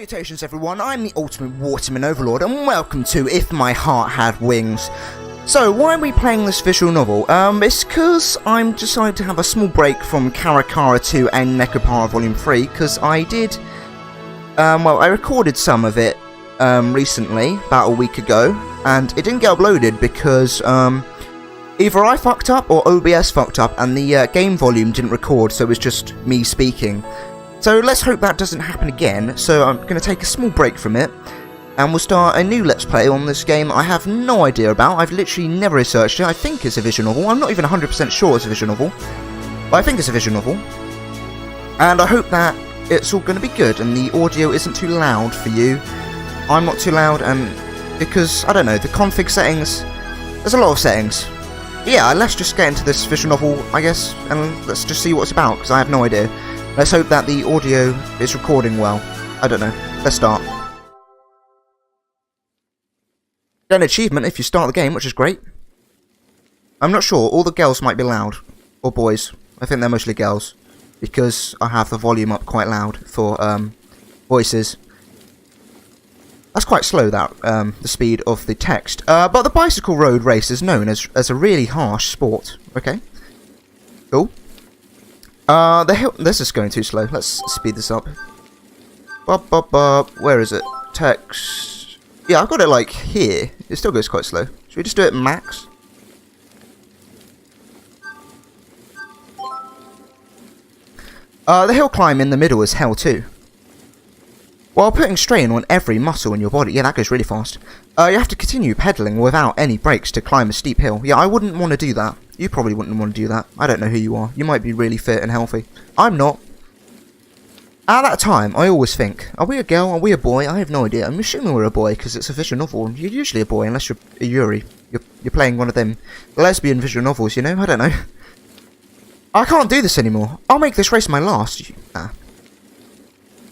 Salutations everyone, I'm the ultimate WaterMelon OverLord and welcome to If My Heart Had Wings. So, why are we playing this visual novel? It's because I'm decided to have a small break from KARAKARA 2 and Nekopara Volume 3, because I did, I recorded some of it recently, about a week ago, and it didn't get uploaded because either I fucked up or OBS fucked up and the game volume didn't record, so it was just me speaking. So let's hope that doesn't happen again. So I'm going to take a small break from it, and we'll start a new Let's Play on this game I have no idea about. I've literally never researched it. I think it's a visual novel. I'm not even 100% sure it's a visual novel, but I think it's a visual novel. And I hope that it's all going to be good, and the audio isn't too loud for you. I'm not too loud, and because, I don't know, the config settings, there's a lot of settings. Yeah, let's just get into this visual novel, I guess, and let's just see what it's about, because I have no idea. Let's hope that the audio is recording well. I don't know. Let's start. Get an achievement if you start the game, which is great. I'm not sure. All the girls might be loud. Or boys. I think they're mostly girls. Because I have the volume up quite loud for voices. That's quite slow, that, the speed of the text. But the bicycle road race is known as a really harsh sport. Okay. Cool. The hill. This is going too slow. Let's speed this up. Where is it? Text. Yeah, I've got it like here. It still goes quite slow. Should we just do it max? The hill climb in the middle is hell too. While putting strain on every muscle in your body. Yeah, that goes really fast. You have to continue pedaling without any brakes to climb a steep hill. Yeah, I wouldn't want to do that. You probably wouldn't want to do that. I don't know who you are. You might be really fit and healthy. I'm not. At that time, I always think, are we a girl? Are we a boy? I have no idea. I'm assuming we're a boy because it's a visual novel. You're usually a boy unless you're a Yuri. You're playing one of them lesbian visual novels, you know? I don't know. I can't do this anymore. I'll make this race my last.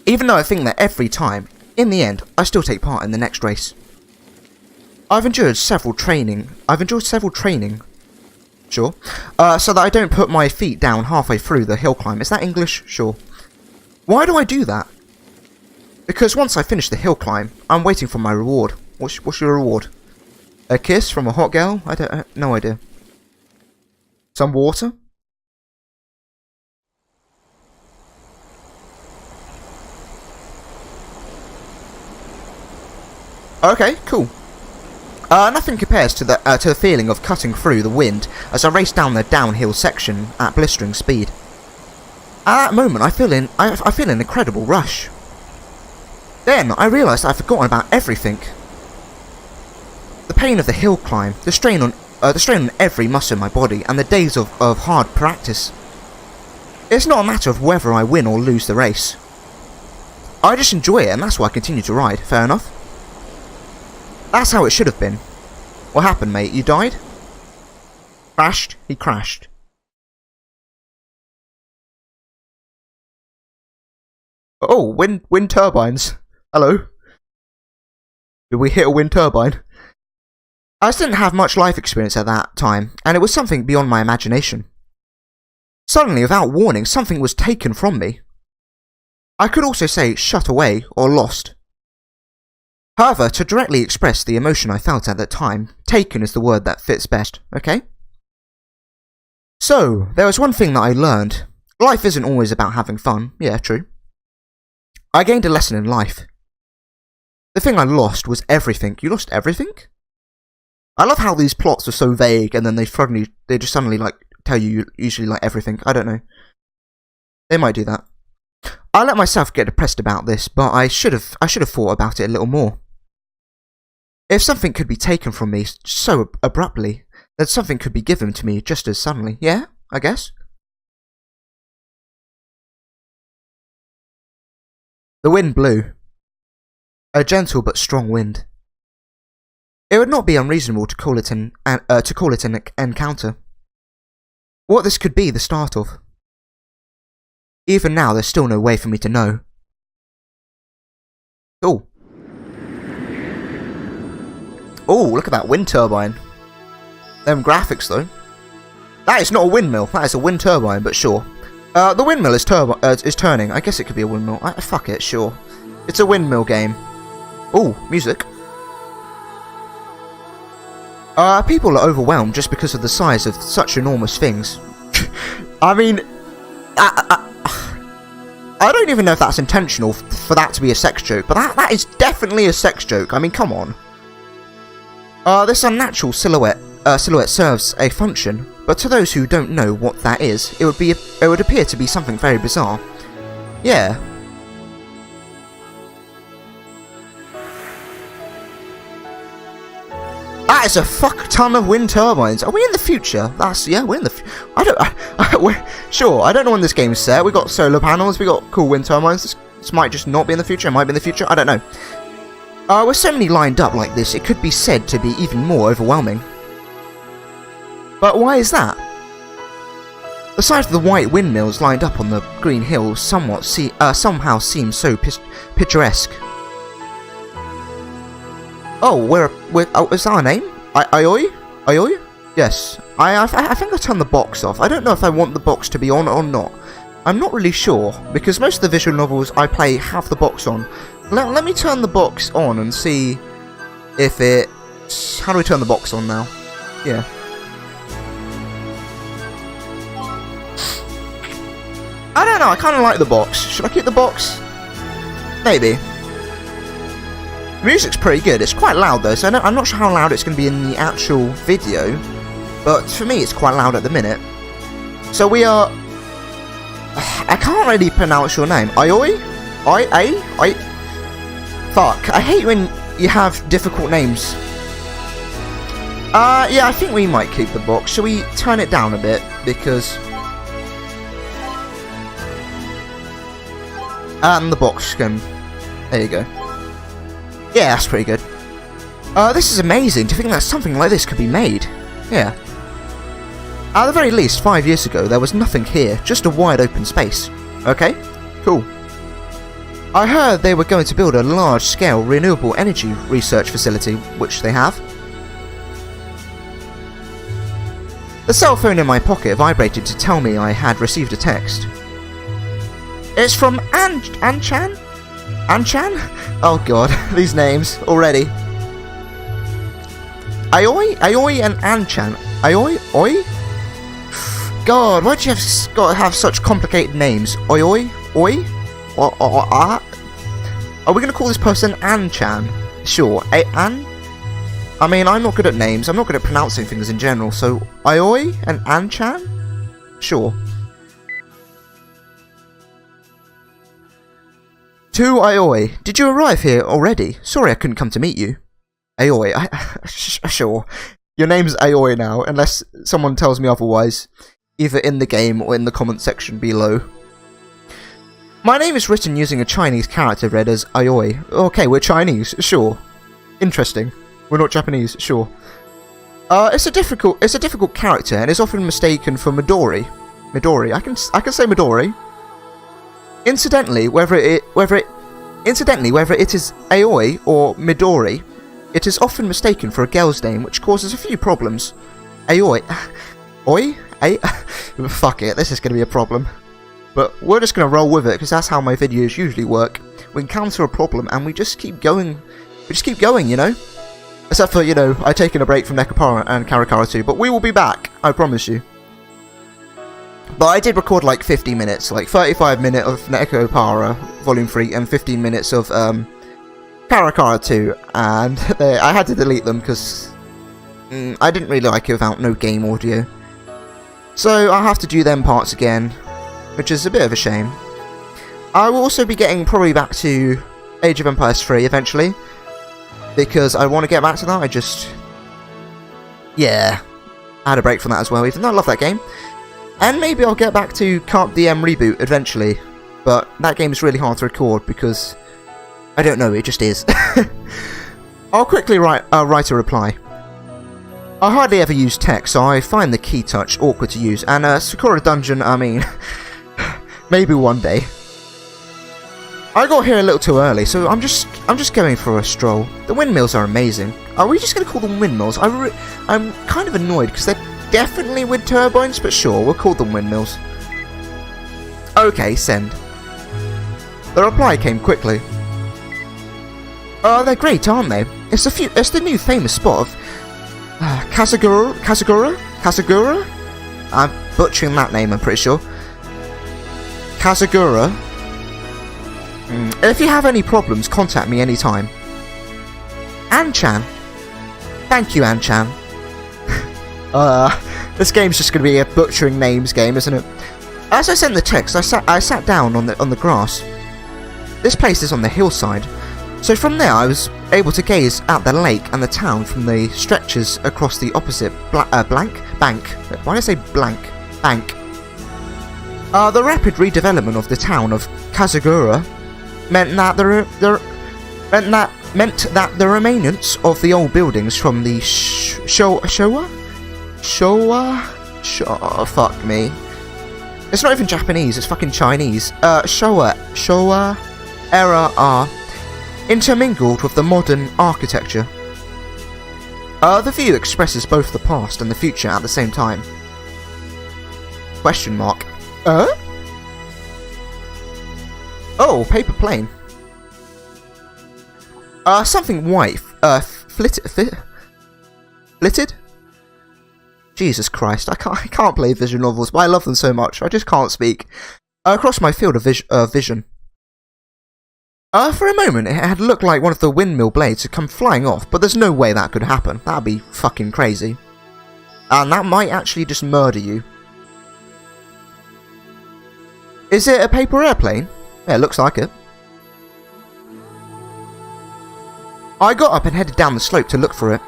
Even though I think that every time, in the end, I still take part in the next race. I've enjoyed several training. Sure. So that I don't put my feet down halfway through the hill climb. Is that English? Sure. Why do I do that? Because once I finish the hill climb, I'm waiting for my reward. What's your reward? A kiss from a hot girl? I have no idea. Some water? Okay, cool. Nothing compares to the feeling of cutting through the wind as I race down the downhill section at blistering speed. At that moment, I feel an incredible rush. Then I realised I'd forgotten about everything. The pain of the hill climb, the strain on every muscle in my body, and the days of hard practice. It's not a matter of whether I win or lose the race. I just enjoy it, and that's why I continue to ride. Fair enough. That's how it should have been. What happened, mate? You died? Crashed? He crashed. Oh, wind turbines. Hello. Did we hit a wind turbine? I just didn't have much life experience at that time, and it was something beyond my imagination. Suddenly, without warning, something was taken from me. I could also say shut away or lost. However, to directly express the emotion I felt at that time, taken is the word that fits best, okay? So, there was one thing that I learned. Life isn't always about having fun. Yeah, true. I gained a lesson in life. The thing I lost was everything. You lost everything? I love how these plots are so vague and then they just suddenly like tell you usually like everything. I don't know. They might do that. I let myself get depressed about this, but I should have thought about it a little more. If something could be taken from me so abruptly, then something could be given to me just as suddenly. Yeah, I guess. The wind blew. A gentle but strong wind. It would not be unreasonable to call it an encounter. What this could be the start of. Even now, there's still no way for me to know. Cool. Oh, look at that wind turbine. Them graphics, though. That is not a windmill. That is a wind turbine, but sure. The windmill is turning. I guess it could be a windmill. Fuck it, sure. It's a windmill game. Ooh, music. People are overwhelmed just because of the size of such enormous things. I mean, I don't even know if that's intentional for that to be a sex joke, but that is definitely a sex joke. I mean, come on. This unnatural silhouette serves a function, but to those who don't know what that is, it would appear to be something very bizarre. Yeah. That is a fuck ton of wind turbines. Are we in the future? Yeah, we're in the sure, I don't know when this game is set. We got solar panels, we got cool wind turbines. This might just not be in the future, it might be in the future, I don't know. With so many lined up like this, it could be said to be even more overwhelming. But why is that? The sight of the white windmills lined up on the green hills somehow seems so picturesque. Oh, is that our name? Aioi? Aioi? Yes. I think I turned the box off. I don't know if I want the box to be on or not. I'm not really sure, because most of the visual novels I play have the box on. Let me turn the box on and see if it... How do we turn the box on now? Yeah. I don't know, I kind of like the box. Should I keep the box? Maybe. The music's pretty good. It's quite loud though, so I'm not sure how loud it's going to be in the actual video, but for me it's quite loud at the minute. So we are... I can't really pronounce your name. Aioi? Fuck, I hate when you have difficult names. Yeah, I think we might keep the box. Shall we turn it down a bit? Because... and the box can... There you go. Yeah, that's pretty good. This is amazing to think that something like this could be made. Yeah. At the very least, 5 years ago, there was nothing here, just a wide open space. Okay, cool. I heard they were going to build a large-scale renewable energy research facility, which they have. The cell phone in my pocket vibrated to tell me I had received a text. It's from An-chan? An-chan? Oh god, these names already. Aioi and An-chan. Aioi? Oi? God, why'd you got to have such complicated names? Oi? Are we going to call this person An-chan? Sure. An? I mean, I'm not good at names. I'm not good at pronouncing things in general, so Aioi and An-chan? Sure. To Aioi, did you arrive here already? Sorry I couldn't come to meet you. Aioi, sure. Your name's Aioi now, unless someone tells me otherwise, either in the game or in the comment section below. My name is written using a Chinese character read as Aioi. Okay, we're Chinese, sure. Interesting. We're not Japanese, sure. It's a difficult character and is often mistaken for Midori. Midori, I can say Midori. Incidentally, whether it is Aioi or Midori, it is often mistaken for a girl's name, which causes a few problems. Aioi, fuck it, this is going to be a problem. But we're just going to roll with it, because that's how my videos usually work. We encounter a problem and we just keep going. We just keep going, you know. Except for, you know, I've taken a break from Nekopara and KARAKARA 2, but we will be back, I promise you. But I did record like 50 minutes, like 35 minutes of Nekopara Volume 3 and 15 minutes of KARAKARA 2, and I had to delete them because I didn't really like it without no game audio. So I'll have to do them parts again, which is a bit of a shame. I will also be getting probably back to Age of Empires 3 eventually, because I want to get back to that. Yeah, I had a break from that as well, even though I love that game. And maybe I'll get back to Carp DM Reboot eventually, but that game is really hard to record because, I don't know, it just is. I'll quickly write a reply. I hardly ever use text, so I find the key touch awkward to use, and Sakura Dungeon, I mean, maybe one day. I got here a little too early, so I'm just going for a stroll. The windmills are amazing. Are we just going to call them windmills? I'm kind of annoyed because they're definitely wind turbines, but sure, we'll call them windmills. Okay, send. The reply came quickly. Oh, they're great, aren't they? It's the new famous spot of Kasagura? I'm butchering that name, I'm pretty sure. Kasagura. If you have any problems, contact me anytime. An-chan. Thank you, An-chan. This game's just going to be a butchering names game, isn't it? As I sent the text, I sat down on the grass. This place is on the hillside, so from there I was able to gaze at the lake and the town from the stretches across the opposite bank. Why did I say blank? Bank. The rapid redevelopment of the town of Kasagura meant that the remains of the old buildings from the Showa? Fuck me. It's not even Japanese, it's fucking Chinese. Showa era are intermingled with the modern architecture. The view expresses both the past and the future at the same time. Question mark. Oh, paper plane. Something white. Flitted? Jesus Christ, I can't play visual novels, but I love them so much, I just can't speak. Across my field of vision. For a moment, it had looked like one of the windmill blades had come flying off, but there's no way that could happen. That'd be fucking crazy. And that might actually just murder you. Is it a paper airplane? Yeah, it looks like it. I got up and headed down the slope to look for it.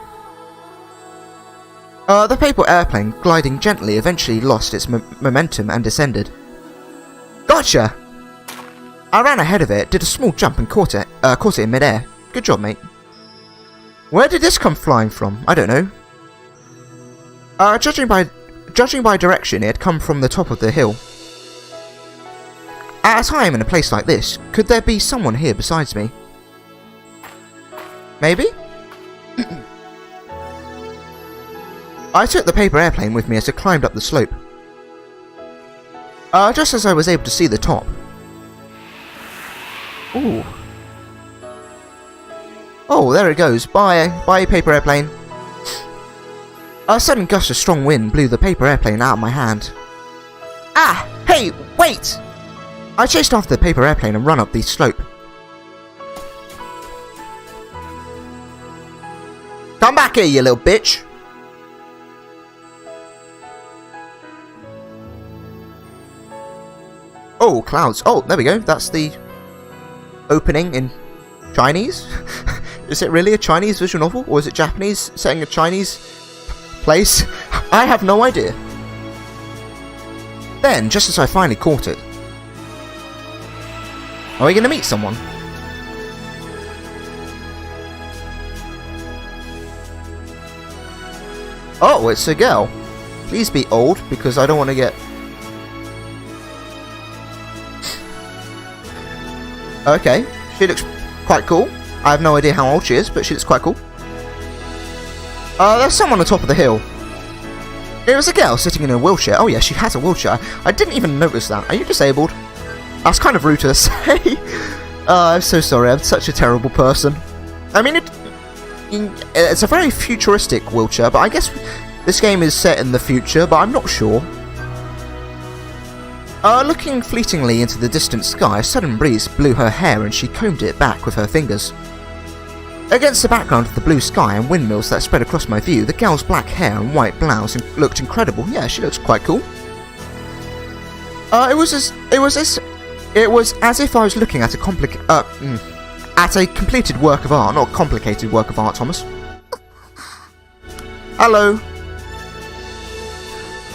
The paper airplane, gliding gently, eventually lost its momentum and descended. Gotcha! I ran ahead of it, did a small jump and caught it in midair. Good job, mate. Where did this come flying from? I don't know. Judging by direction, it had come from the top of the hill. At a time in a place like this, could there be someone here besides me? Maybe? I took the paper airplane with me as it climbed up the slope. Just as I was able to see the top. Ooh. Oh, there it goes. Bye, paper airplane. A sudden gust of strong wind blew the paper airplane out of my hand. Ah! Hey, wait! I chased after the paper airplane and ran up the slope. Come back here, you little bitch! Oh, clouds. Oh, there we go. That's the opening in Chinese. Is it really a Chinese visual novel? Or is it Japanese setting a Chinese place? I have no idea. Then, just as I finally caught it. Are we going to meet someone? Oh, it's a girl. Please be old, because I don't want to get... Okay, she looks quite cool. I have no idea how old she is, but she looks quite cool. There's someone on the top of the hill. It was a girl sitting in a wheelchair. Oh yeah, she has a wheelchair. I didn't even notice that. Are you disabled? That's kind of rude to say. I'm so sorry, I'm such a terrible person. I mean, it's a very futuristic wheelchair, but I guess this game is set in the future, but I'm not sure. Looking fleetingly into the distant sky, a sudden breeze blew her hair and she combed it back with her fingers. Against the background of the blue sky and windmills that spread across my view, the girl's black hair and white blouse looked incredible. Yeah, she looks quite cool. It was as if I was looking at a completed work of art, not a complicated work of art, Thomas. Hello.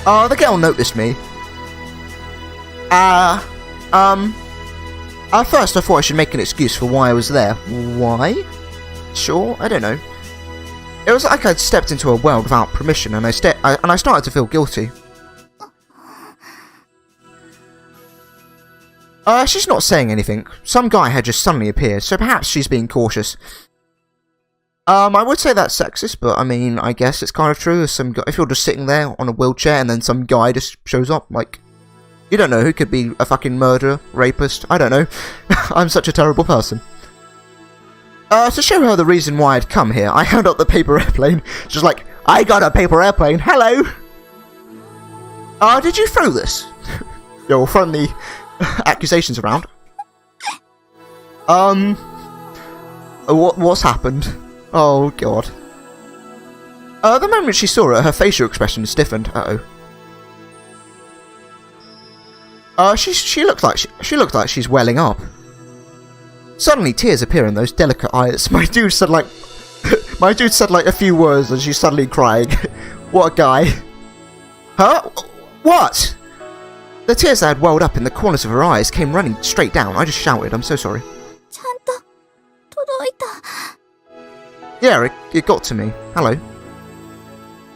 The girl noticed me. At first I thought I should make an excuse for why I was there. Why? Sure, I don't know. It was like I'd stepped into a world without permission, and I started to feel guilty. She's not saying anything. Some guy had just suddenly appeared, so perhaps she's being cautious. I would say that's sexist, but I mean, I guess it's kind of true. If you're just sitting there on a wheelchair and then some guy just shows up, like... You don't know who could be a fucking murderer, rapist, I don't know. I'm such a terrible person. To show her the reason why I'd come here, I held up the paper airplane. She's like, I got a paper airplane, hello! Did you throw this? Yo, throwing the accusations around. What's happened? Oh, God. The moment she saw it, her facial expression stiffened. She looked like she's welling up. Suddenly, tears appear in those delicate eyes. My dude said like a few words, and she's suddenly crying. What a guy! Huh? What? The tears that had welled up in the corners of her eyes came running straight down. I just shouted, "I'm so sorry." Yeah, it got to me. Hello.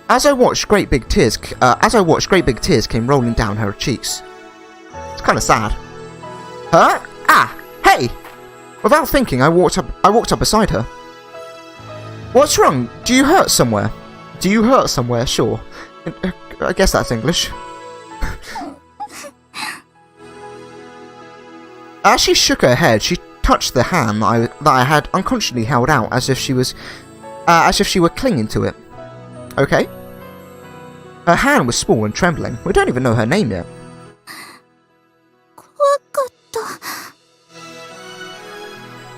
As I watched, great big tears came rolling down her cheeks. It's kind of sad. Huh? Ah! Hey! Without thinking, I walked up beside her. What's wrong? Do you hurt somewhere? Do you hurt somewhere? Sure. I guess that's English. As she shook her head, she touched the hand that I had unconsciously held out, as if she were clinging to it. Okay. Her hand was small and trembling. We don't even know her name yet.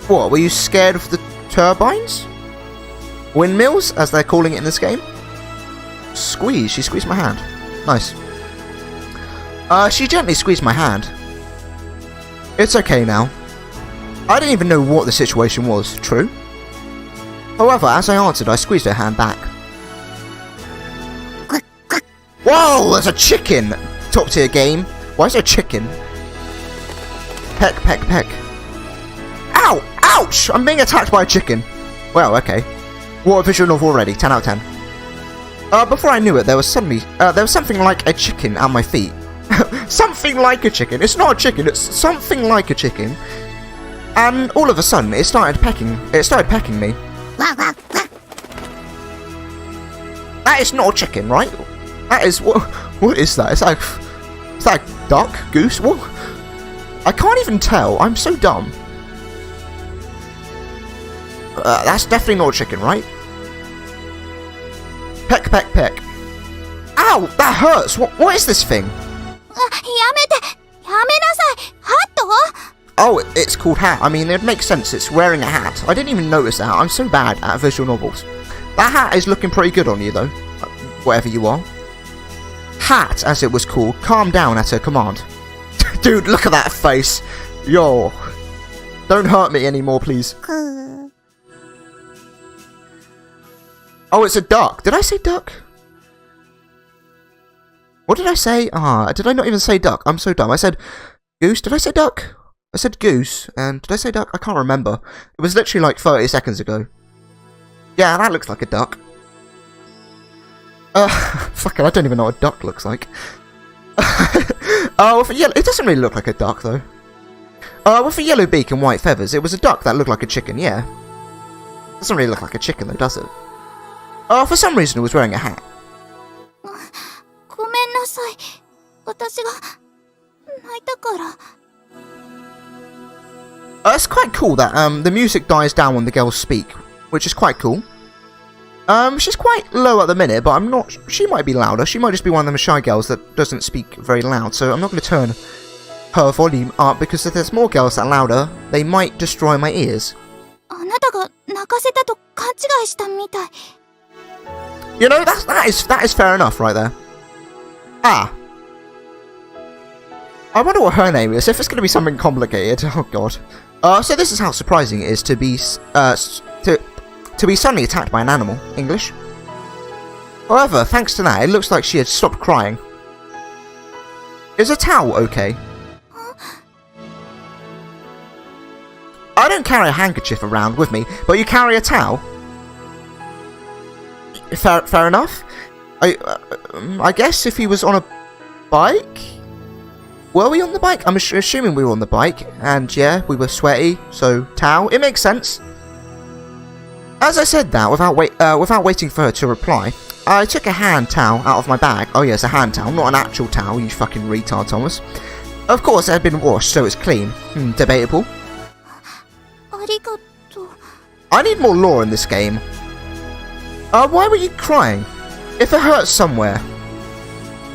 What, were you scared of the turbines? Windmills, as they're calling it in this game? Squeeze. She squeezed my hand. Nice. She gently squeezed my hand. It's okay now. I didn't even know what the situation was, true? However, as I answered, I squeezed her hand back. Whoa, there's a chicken! Top tier game. Why is there a chicken? Peck, peck, peck. Ow! Ouch! I'm being attacked by a chicken. Well, okay. What a visual novel already. 10 out of 10. Before I knew it, there was something like a chicken at my feet. Something like a chicken. It's not a chicken. It's something like a chicken. And all of a sudden, it started pecking me. That is not a chicken, right? That is what is that? Is that a duck? Goose? What? I can't even tell. I'm so dumb. That's definitely not a chicken, right? Peck, peck, peck. Ow! That hurts! What is this thing? Oh, it's called hat. I mean, it makes sense. It's wearing a hat. I didn't even notice that. I'm so bad at visual novels. That hat is looking pretty good on you, though. Whatever you are. Hat, as it was called, calmed down at her command. Dude, look at that face. Yo. Don't hurt me anymore, please. Oh, it's a duck. Did I say duck? What did I say? Did I not even say duck? I'm so dumb. I said goose. Did I say duck? I said goose. And did I say duck? I can't remember. It was literally like 30 seconds ago. Yeah, that looks like a duck. Fuck it, I don't even know what a duck looks like. With a yellow, it doesn't really look like a duck, though. With a yellow beak and white feathers, it was a duck that looked like a chicken, yeah. Doesn't really look like a chicken, though, does it? For some reason, it was wearing a hat. It's quite cool that the music dies down when the girls speak, which is quite cool. She's quite low at the minute, but I'm not. She might be louder. She might just be one of them shy girls that doesn't speak very loud. So I'm not going to turn her volume up, because if there's more girls that are louder, they might destroy my ears. You know, that is fair enough right there. I wonder what her name is. If it's going to be something complicated. Oh god. So this is how surprising it is to be suddenly attacked by an animal. English. However, thanks to that, it looks like she had stopped crying. Is a towel okay? I don't carry a handkerchief around with me, but you carry a towel? Fair enough. I guess if he was on a bike? Were we on the bike? I'm assuming we were on the bike, and yeah, we were sweaty, so towel. It makes sense. As I said that, without waiting for her to reply, I took a hand towel out of my bag. Oh yes, a hand towel, not an actual towel, you fucking retard, Thomas. Of course, it had been washed, so it's clean. Debatable. I need more lore in this game. Why were you crying? If it hurts somewhere.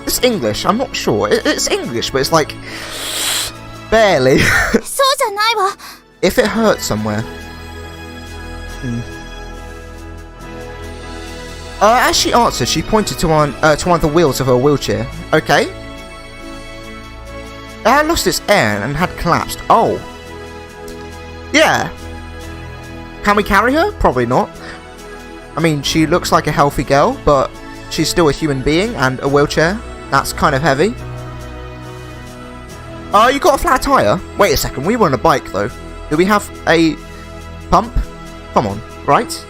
It's English, I'm not sure. It's English, but it's like... barely. If it hurts somewhere. As she answered, she pointed to one of the wheels of her wheelchair. Okay. It had lost its air and had collapsed. Oh. Yeah. Can we carry her? Probably not. I mean, she looks like a healthy girl, but she's still a human being and a wheelchair. That's kind of heavy. You got a flat tire? Wait a second, we were on a bike though. Do we have a pump? Come on, right?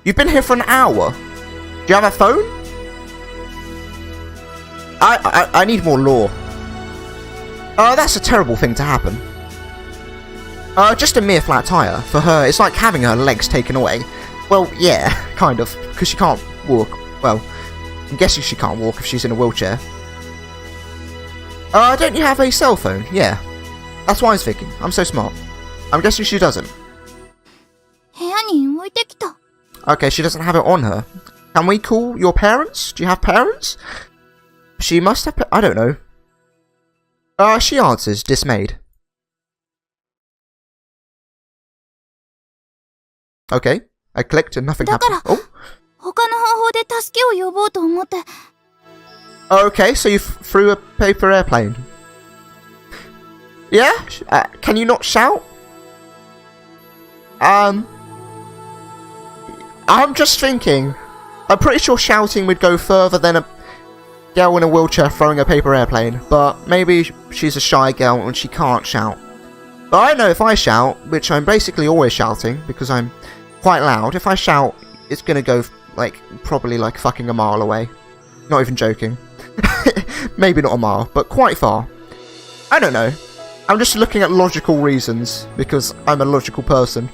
You've been here for an hour. Do you have a phone? I need more lore. That's a terrible thing to happen. Just a mere flat tire. For her, it's like having her legs taken away. Well, yeah, kind of. Because she can't walk. Well, I'm guessing she can't walk if she's in a wheelchair. Don't you have a cell phone? Yeah. That's why I was thinking. I'm so smart. I'm guessing she doesn't. Okay, she doesn't have it on her. Can we call your parents? Do you have parents? She must have... I don't know. She answers, dismayed. Okay. I clicked and nothing happened. Oh. Okay, so you threw a paper airplane. Yeah? Can you not shout? I'm just thinking. I'm pretty sure shouting would go further than a girl in a wheelchair throwing a paper airplane. But maybe she's a shy girl and she can't shout. But I know if I shout, which I'm basically always shouting because I'm quite loud, if I shout, it's gonna go like probably like fucking a mile away. Not even joking. Maybe not a mile, but quite far. I don't know. I'm just looking at logical reasons because I'm a logical person.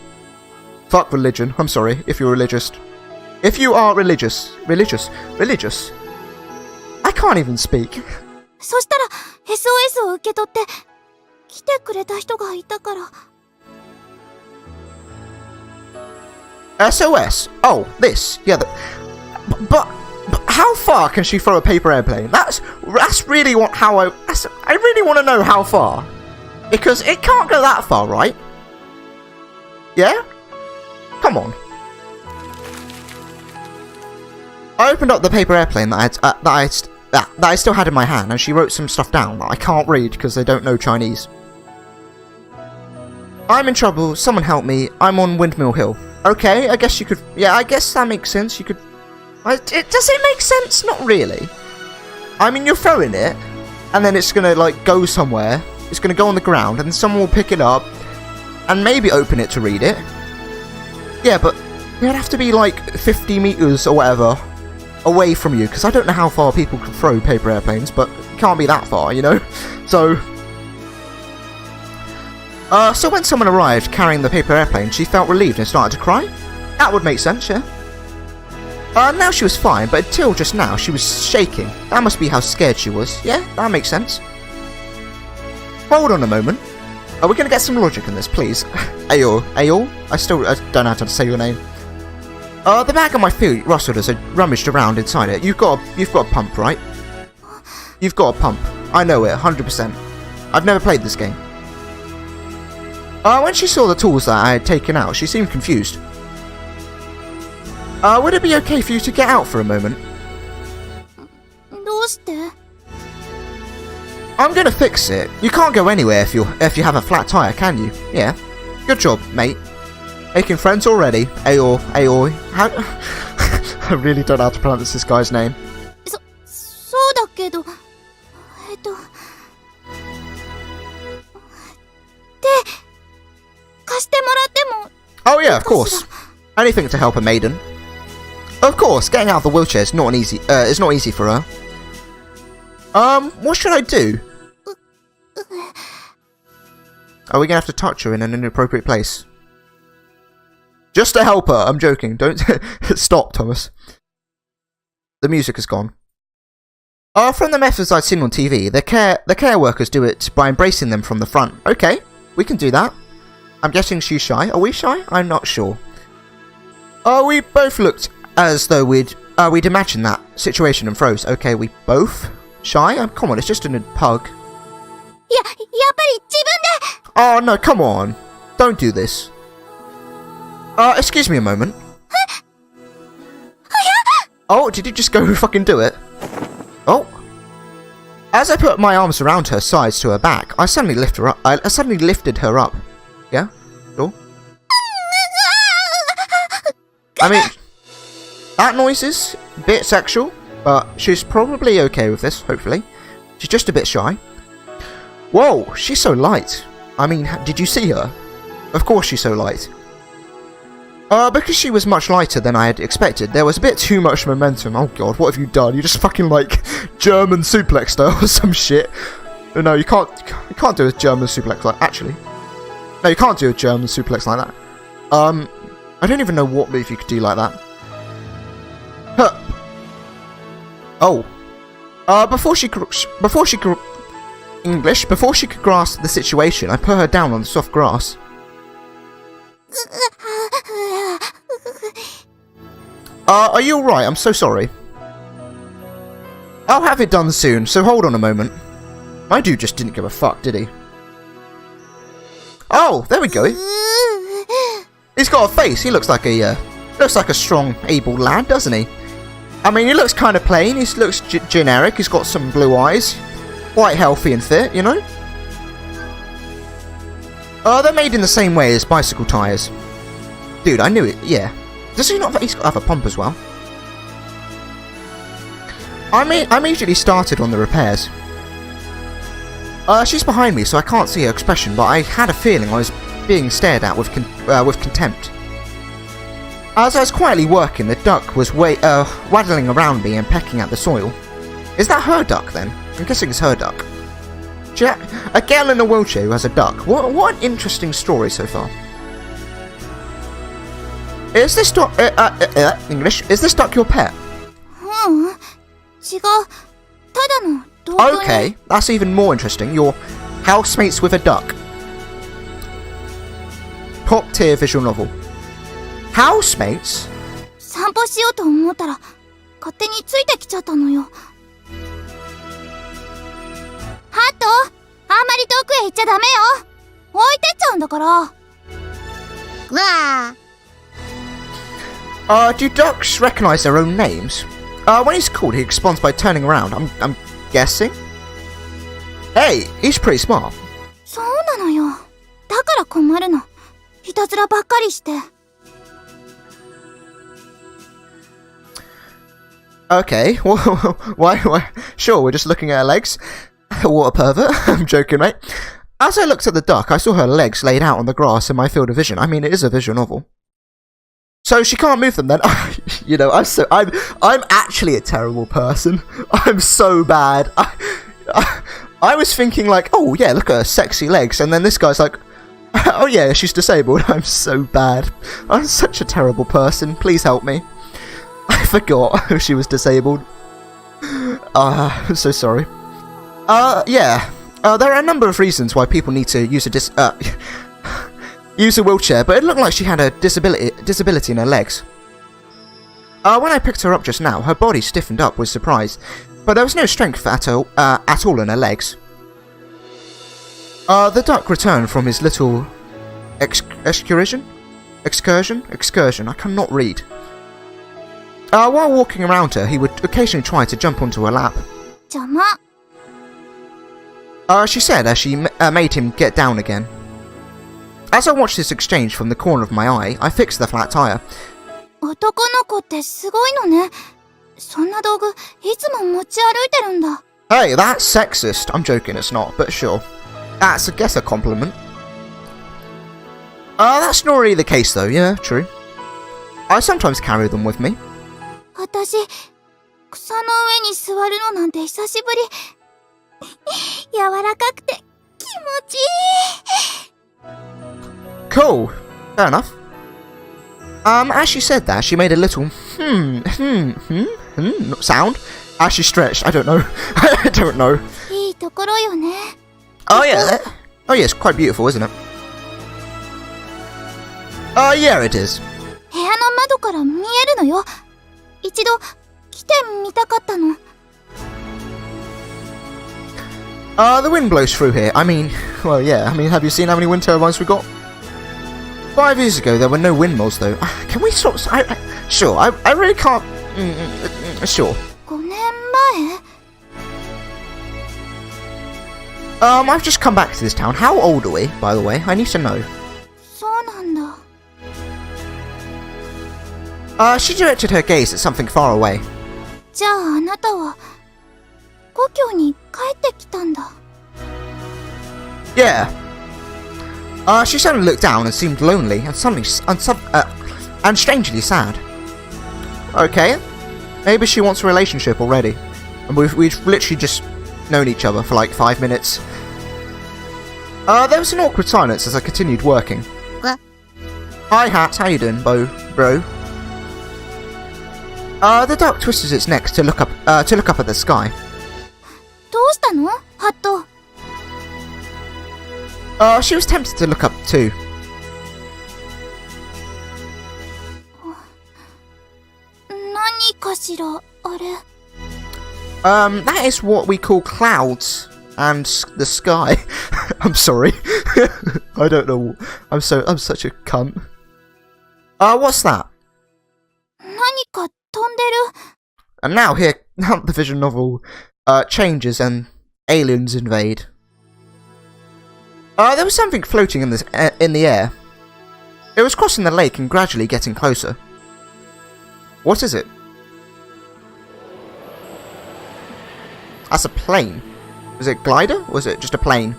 Fuck religion. I'm sorry if you're religious. If you are religious. I can't even speak. SOS. Oh, this. Yeah. But how far can she throw a paper airplane? That's really what I really want to know how far, because it can't go that far, right? Yeah. Come on. I opened up the paper airplane that I still had in my hand, and she wrote some stuff down that I can't read because they don't know Chinese. I'm in trouble. Someone help me. I'm on Windmill Hill. Okay, I guess you could... Yeah, I guess that makes sense. You could... Does it make sense? Not really. I mean, you're throwing it, and then it's gonna, like, go somewhere. It's gonna go on the ground, and someone will pick it up, and maybe open it to read it. Yeah, but it'd have to be, like, 50 meters or whatever away from you, because I don't know how far people can throw paper airplanes, but it can't be that far, you know? So... So when someone arrived carrying the paper airplane, she felt relieved and started to cry? That would make sense, yeah. Now she was fine, but until just now, she was shaking. That must be how scared she was. Yeah, that makes sense. Hold on a moment. Are we gonna get some logic in this, please? Ayo. I don't know how to say your name. The bag on my feet rustled as I rummaged around inside it. You've got a pump, right? You've got a pump. I know it, 100%. I've never played this game. When she saw the tools that I had taken out, she seemed confused. Would it be okay for you to get out for a moment? I'm gonna fix it. You can't go anywhere if you have a flat tire, can you? Yeah. Good job, mate. Making friends already. Aoi. How... I really don't know how to pronounce this guy's name. Oh yeah, of course. Anything to help a maiden. Of course, getting out of the wheelchair is not easy for her. What should I do? Are we gonna have to touch her in an inappropriate place? Just to help her, I'm joking. Don't stop, Thomas. The music is gone. From the methods I've seen on TV, the care workers do it by embracing them from the front. Okay, we can do that. I'm guessing she's shy. Are we shy? I'm not sure. We both looked as though we'd imagined that situation and froze. Okay, we both shy? Come on, it's just a hug. Oh no, come on. Don't do this. Excuse me a moment. Oh, did you just go fucking do it? Oh. As I put my arms around her sides to her back, I suddenly lifted her up. Yeah? Sure? I mean, that noise is a bit sexual, but she's probably okay with this, hopefully. She's just a bit shy. Whoa, she's so light. I mean, did you see her? Of course she's so light. Because she was much lighter than I had expected, there was a bit too much momentum. Oh god, what have you done? You just fucking like German suplexed her or some shit. No, you can't do a German suplex like actually. No, you can't do a German suplex like that. I don't even know what move you could do like that. Huh. Oh. Before she could grasp the situation, I put her down on the soft grass. Are you alright? I'm so sorry. I'll have it done soon, so hold on a moment. My dude just didn't give a fuck, did he? Oh, there we go. He's got a face. He looks like a strong, able lad, doesn't he? I mean, he looks kind of plain. He looks generic. He's got some blue eyes. Quite healthy and fit, you know? They're made in the same way as bicycle tyres. Dude, I knew it, yeah. Does he not? He's got to have a pump as well. I immediately started on the repairs. She's behind me, so I can't see her expression, but I had a feeling I was being stared at with contempt. As I was quietly working, the duck was waddling around me and pecking at the soil. Is that her duck, then? I'm guessing it's her duck. A girl in a wheelchair who has a duck. What an interesting story so far. Is this duck... English? Is this duck your pet? Okay, that's even more interesting. You're housemates with a duck. Top tier visual novel. Housemates? Do ducks recognize their own names? When he's called, he responds by turning around. I'm guessing? Hey, he's pretty smart. Okay, why? Sure, we're just looking at her legs. What a pervert. I'm joking, mate. As I looked at the duck, I saw her legs laid out on the grass in my field of vision. I mean, it is a visual novel. So she can't move them then. You know, I'm actually a terrible person. I'm so bad. I was thinking like, oh yeah, look at her sexy legs, and then this guy's like, oh yeah, she's disabled. I'm so bad. I'm such a terrible person. Please help me. I forgot she was disabled. I'm so sorry. Yeah. There are a number of reasons why people need to use a wheelchair, but it looked like she had a disability in her legs. When I picked her up just now, her body stiffened up with surprise, but there was no strength at all in her legs. The duck returned from his little excursion. I cannot read. While walking around her, he would occasionally try to jump onto her lap. She said as she made him get down again. As I watched this exchange from the corner of my eye, I fixed the flat tire. Hey, that's sexist. I'm joking, it's not, but sure. That's, I guess, a compliment. That's not really the case though, yeah, true. I sometimes carry them with me. Cool. Fair enough. As she said that, she made a little sound Actually stretched, I don't know. I don't know. いいところよね。 Oh yeah. Oh yeah, it's quite beautiful, isn't it? Yeah, it is. 部屋の窓から見えるのよ。一度来てみたかったの。 The wind blows through here. I mean, well, yeah. I mean, have you seen how many wind turbines we got? 5 years ago, there were no windmills, though. Can we stop? Sure, I really can't. Sure. 5年前 I've just come back to this town. How old are we, by the way? I need to know. そうなんだ。 She directed her gaze at something far away. じゃああなたは故郷に帰ってきたんだ。 Yeah. She suddenly looked down and seemed lonely and and strangely sad. Okay. Maybe she wants a relationship already. And we've literally just known each other for like 5 minutes. There was an awkward silence as I continued working. What? Hi, Hat. How you doing, bro? The duck twisted its neck to look up at the sky. どうしたのハット。 She was tempted to look up too. 何かしらあれ。 That is what we call clouds and the sky. I'm sorry. I don't know. I'm such a cunt. What's that? 何か飛んでる。 And now the visual novel changes and aliens invade. There was something floating in the air. It was crossing the lake and gradually getting closer. What is it? That's a plane. Was it a glider or was it just a plane?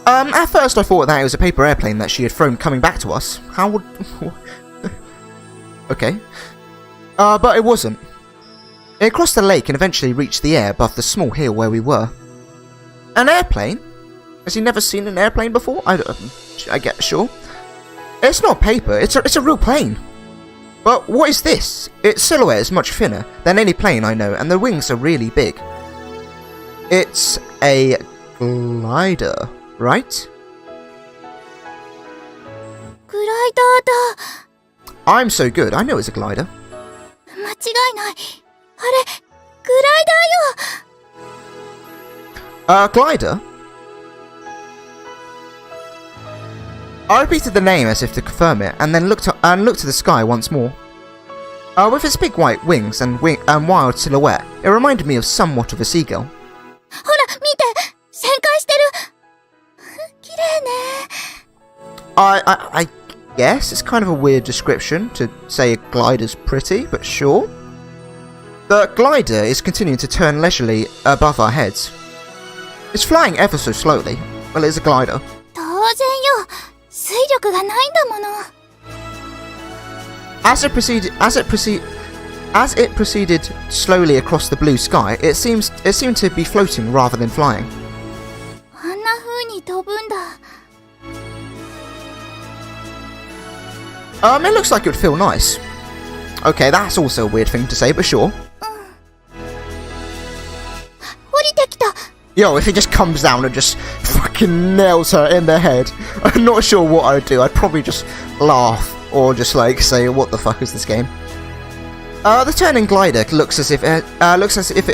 At first I thought that it was a paper airplane that she had thrown coming back to us. How would... Okay. But it wasn't. It crossed the lake and eventually reached the air above the small hill where we were. An airplane? Has he never seen an airplane before? I get sure. It's not paper, it's a real plane. But what is this? Its silhouette is much thinner than any plane I know, and the wings are really big. It's a glider, right? グライダーだ。 I'm so good, I know it's a glider. 間違いない。あれ、グライダーよ。 Glider? I repeated the name as if to confirm it, and then looked to the sky once more. With its big white wings and wild silhouette, it reminded me of somewhat of a seagull. ほら、見て。旋回してる。綺麗ね。 I guess it's kind of a weird description to say a glider's pretty, but sure. The glider is continuing to turn leisurely above our heads. It's flying ever so slowly. Well, it's a glider. 当然よ。水力がないんだもの。 As it proceeded slowly across the blue sky, it seemed to be floating rather than flying. あんな風に飛ぶんだ。 It looks like it would feel nice. Okay, that's also a weird thing to say, but sure. 降りてきた。 Yo, if he just comes down and just fucking nails her in the head, I'm not sure what I'd do. I'd probably just laugh or just like say, "What the fuck is this game?" The turning glider looks as if it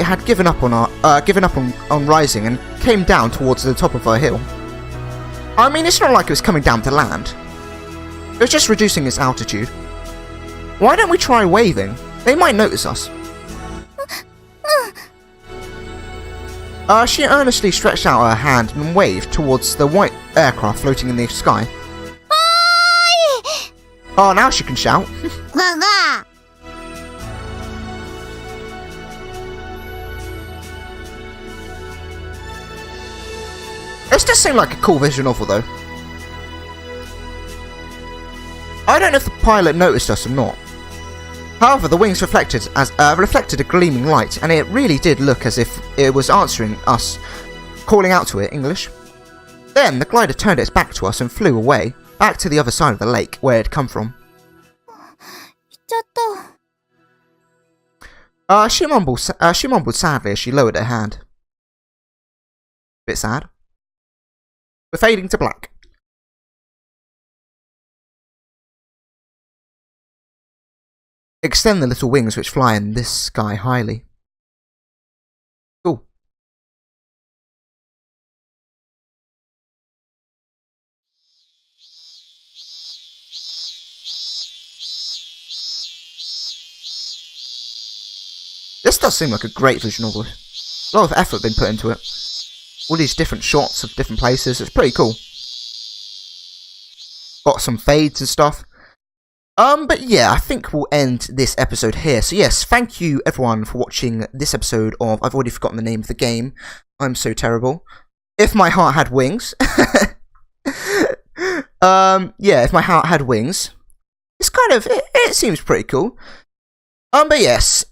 had given up on rising and came down towards the top of our hill. I mean, it's not like it was coming down to land. It was just reducing its altitude. Why don't we try waving? They might notice us. She earnestly stretched out her hand and waved towards the white aircraft floating in the sky. Oh, now she can shout. This does seem like a cool visual novel, though. I don't know if the pilot noticed us or not. However, the wings reflected a gleaming light, and it really did look as if it was answering us, calling out to it English. Then the glider turned its back to us and flew away, back to the other side of the lake where it had come from. ちゃった。She mumbled sadly as she lowered her hand. Bit sad. We're fading to black. Extend the little wings which fly in this sky highly. Cool. This does seem like a great visual novel. A lot of effort been put into it. All these different shots of different places. It's pretty cool. Got some fades and stuff. But yeah, I think we'll end this episode here. So yes, thank you everyone for watching this episode of, I've already forgotten the name of the game. I'm so terrible. If My Heart Had Wings. Yeah, If My Heart Had Wings. It's kind of, it seems pretty cool. But yes,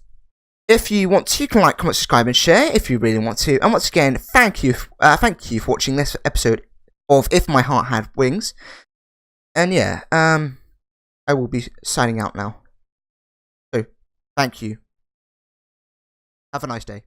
if you want to, you can like, comment, subscribe, and share if you really want to. And once again, thank you for watching this episode of If My Heart Had Wings. And yeah, I will be signing out now. So, thank you. Have a nice day.